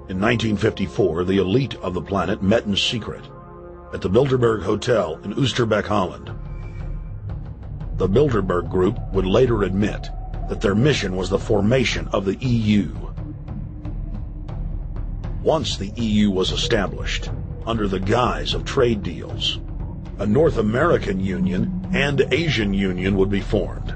In 1954, the elite of the planet met in secret at the Bilderberg Hotel in Oosterbeek, Holland. The Bilderberg Group would later admit that their mission was the formation of the EU. Once the EU was established, under the guise of trade deals, a North American Union and Asian Union would be formed.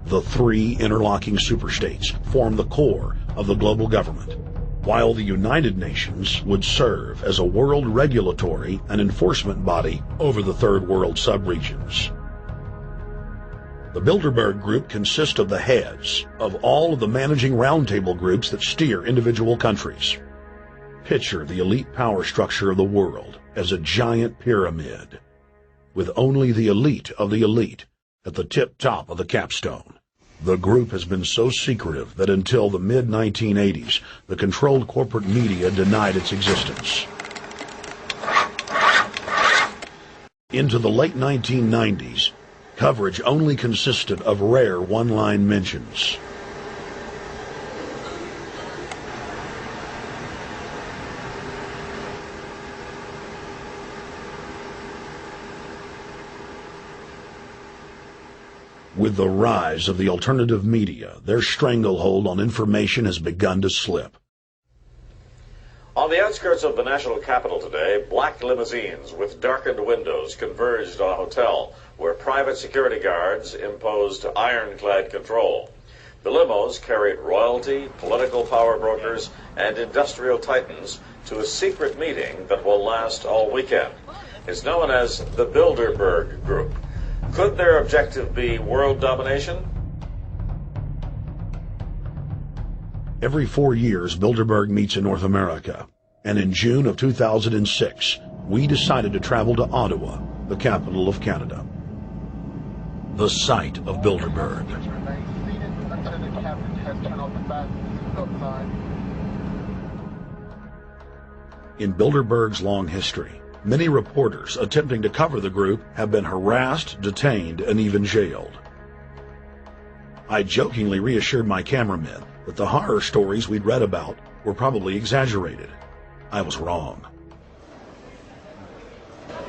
The three interlocking superstates formed the core of the global government, while the United Nations would serve as a world regulatory and enforcement body over the Third World subregions. The Bilderberg Group consists of the heads of all of the managing roundtable groups that steer individual countries. Picture the elite power structure of the world as a giant pyramid, with only the elite of the elite at the tip-top of the capstone. The group has been so secretive that until the mid-1980s, the controlled corporate media denied its existence. Into the late 1990s, coverage only consisted of rare one-line mentions. With the rise of the alternative media, their stranglehold on information has begun to slip. On the outskirts of the national capital today, black limousines with darkened windows converged on a hotel where private security guards imposed ironclad control. The limos carried royalty, political power brokers, and industrial titans to a secret meeting that will last all weekend. It's known as the Bilderberg Group. Could their objective be world domination? Every 4 years, Bilderberg meets in North America, and in June of 2006, we decided to travel to Ottawa, the capital of Canada. The site of Bilderberg. In Bilderberg's long history, many reporters attempting to cover the group have been harassed, detained, and even jailed. I jokingly reassured my cameramen that the horror stories we'd read about were probably exaggerated. I was wrong.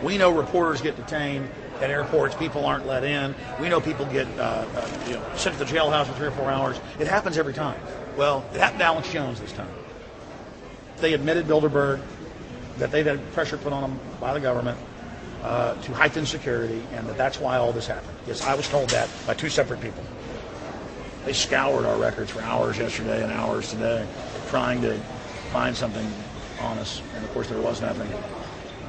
We know reporters get detained at airports, people aren't let in. We know people get sent to the jailhouse for 3 or 4 hours. It happens every time. Well, it happened to Alex Jones this time. They admitted Bilderberg that they've had pressure put on them by the government to heighten security, and that's why all this happened. Yes, I was told that by 2 separate people. They scoured our records for hours yesterday and hours today, trying to find something on us, and of course there was nothing.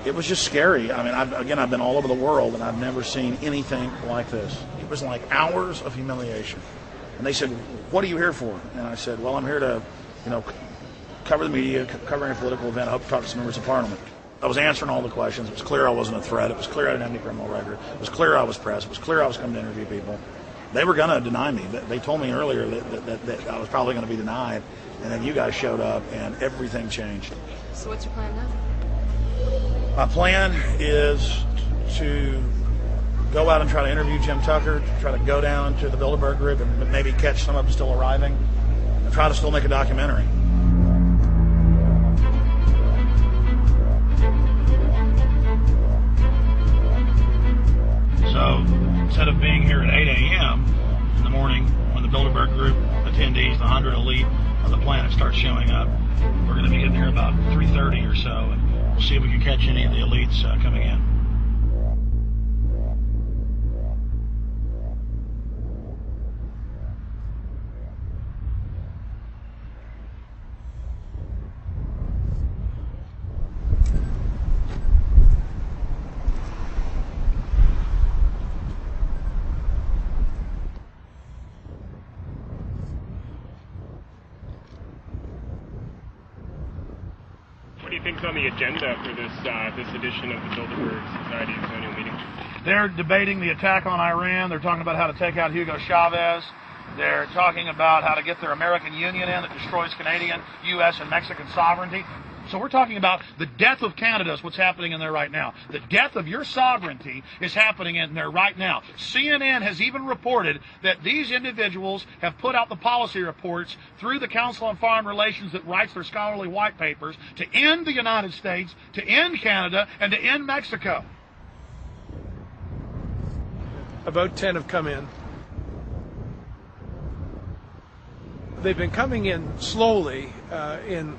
It was just scary. I mean, I've been all over the world, and I've never seen anything like this. It was like hours of humiliation. And they said, "What are you here for?" And I said, "Well, I'm here to, cover the media, covering a political event. I hope to talk to some members of Parliament." I was answering all the questions. It was clear I wasn't a threat. It was clear I didn't have any criminal record. It was clear I was press. It was clear I was coming to interview people. They were going to deny me. They told me earlier that I was probably going to be denied, and then you guys showed up, and everything changed. So what's your plan now? My plan is to go out and try to interview Jim Tucker, to try to go down to the Bilderberg Group and maybe catch some of them still arriving, and try to still make a documentary. So instead of being here at 8 a.m. in the morning when the Bilderberg Group attendees, the 100 elite of the planet, start showing up, we're going to be getting here about 3:30 or so, and we'll see if we can catch any of the elites coming in. What do you think's on the agenda for this edition of the Bilderberg Society's annual meeting? They're debating the attack on Iran. They're talking about how to take out Hugo Chavez. They're talking about how to get their American Union in that destroys Canadian, U.S., and Mexican sovereignty. So we're talking about the death of Canada is what's happening in there right now. The death of your sovereignty is happening in there right now. CNN has even reported that these individuals have put out the policy reports through the Council on Foreign Relations that writes their scholarly white papers to end the United States, to end Canada, and to end Mexico. About 10 have come in. They've been coming in slowly in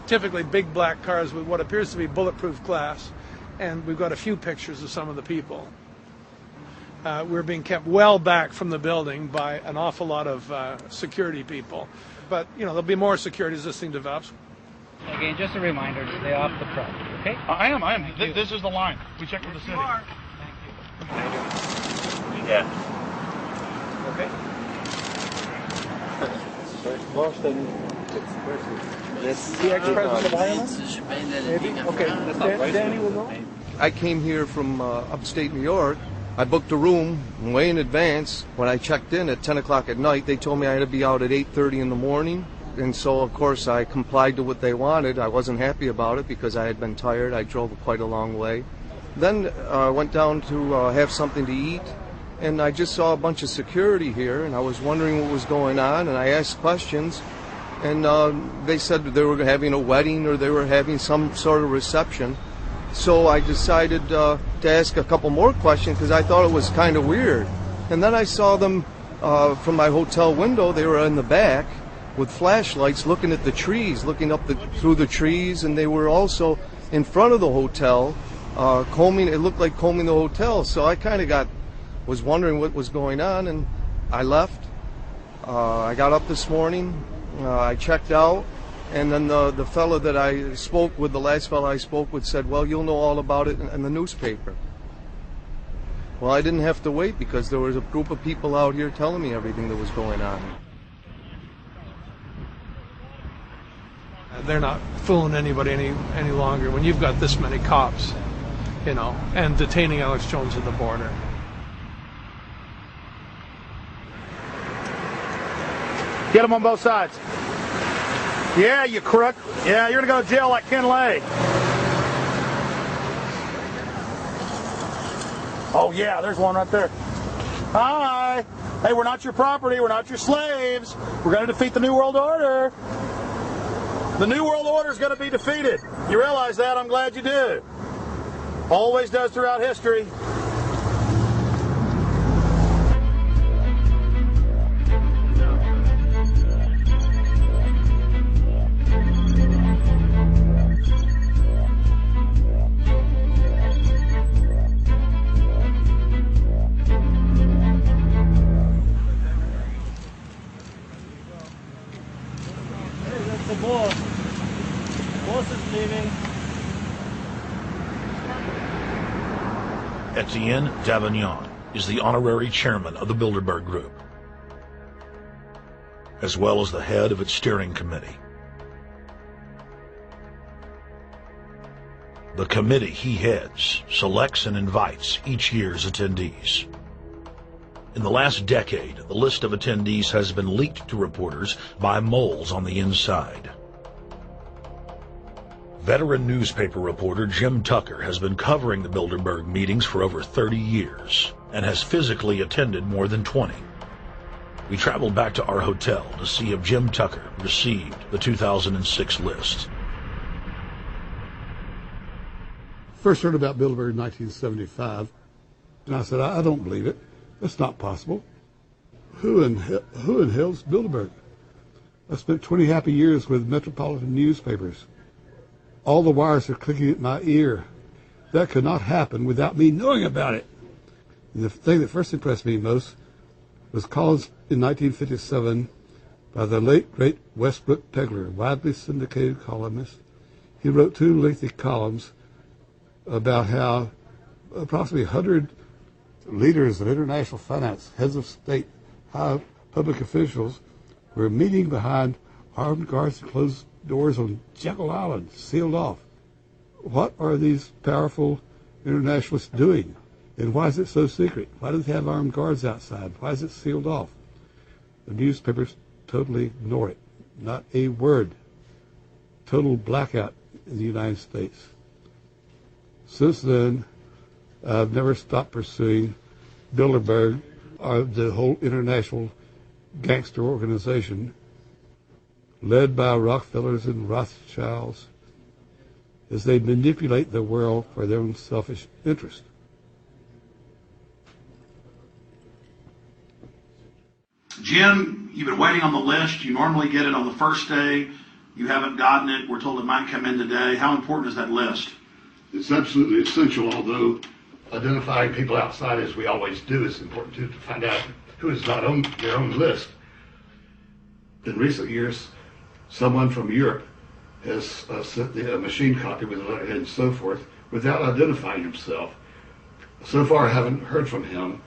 typically big black cars with what appears to be bulletproof glass, and we've got a few pictures of some of the people. We're being kept well back from the building by an awful lot of security people, but there'll be more security as this thing develops. Again, just a reminder to stay off the front, okay? I am. This is the line. We checked with the city. Thank you. Yeah. Okay. That's the ex-president of Ireland? Maybe? Okay, Danny will know. I came here from upstate New York. I booked a room way in advance. When I checked in at 10 o'clock at night, they told me I had to be out at 8:30 in the morning. And so, of course, I complied to what they wanted. I wasn't happy about it because I had been tired. I drove quite a long way. Then I went down to have something to eat, and I just saw a bunch of security here, and I was wondering what was going on, and I asked questions, and they said they were having a wedding or they were having some sort of reception. So I decided to ask a couple more questions because I thought it was kind of weird. And then I saw them from my hotel window. They were in the back with flashlights looking at the trees, looking up through the trees, and they were also in front of the hotel combing. It looked like combing the hotel. So I kind of was wondering what was going on, and I left. I got up this morning. I checked out. And then the fellow that I spoke with, the last fellow I spoke with, said, well, you'll know all about it in the newspaper. Well, I didn't have to wait because there was a group of people out here telling me everything that was going on. They're not fooling anybody any longer when you've got this many cops, and detaining Alex Jones at the border. Get them on both sides. Yeah, you crook. Yeah, you're going to go to jail like Ken Lay. Oh, yeah, there's one right there. Hi. Hey, we're not your property. We're not your slaves. We're going to defeat the New World Order. The New World Order is going to be defeated. You realize that? I'm glad you do. Always does throughout history. The boss. The boss is leaving. Etienne Davignon is the honorary chairman of the Bilderberg Group, as well as the head of its steering committee. The committee he heads selects and invites each year's attendees. In the last decade, the list of attendees has been leaked to reporters by moles on the inside. Veteran newspaper reporter Jim Tucker has been covering the Bilderberg meetings for over 30 years and has physically attended more than 20. We traveled back to our hotel to see if Jim Tucker received the 2006 list. First heard about Bilderberg in 1975, and I said, I don't believe it. That's not possible. Who in hell's Bilderberg? I spent 20 happy years with metropolitan newspapers. All the wires are clicking at my ear. That could not happen without me knowing about it. And the thing that first impressed me most was columns in 1957 by the late, great Westbrook Pegler, widely syndicated columnist. He wrote 2 lengthy columns about how approximately 100 leaders of international finance, heads of state, high public officials were meeting behind armed guards and closed doors on Jekyll Island, sealed off. What are these powerful internationalists doing? And why is it so secret? Why do they have armed guards outside? Why is it sealed off? The newspapers totally ignore it. Not a word. Total blackout in the United States. Since then, I've never stopped pursuing Bilderberg or the whole international gangster organization led by Rockefellers and Rothschilds as they manipulate the world for their own selfish interest. Jim, you've been waiting on the list. You normally get it on the first day. You haven't gotten it. We're told it might come in today. How important is that list? It's absolutely essential, although identifying people outside, as we always do, is important too, to find out who is not on their own list. In recent years, someone from Europe has sent a machine copy with a letterhead and so forth without identifying himself. So far, I haven't heard from him,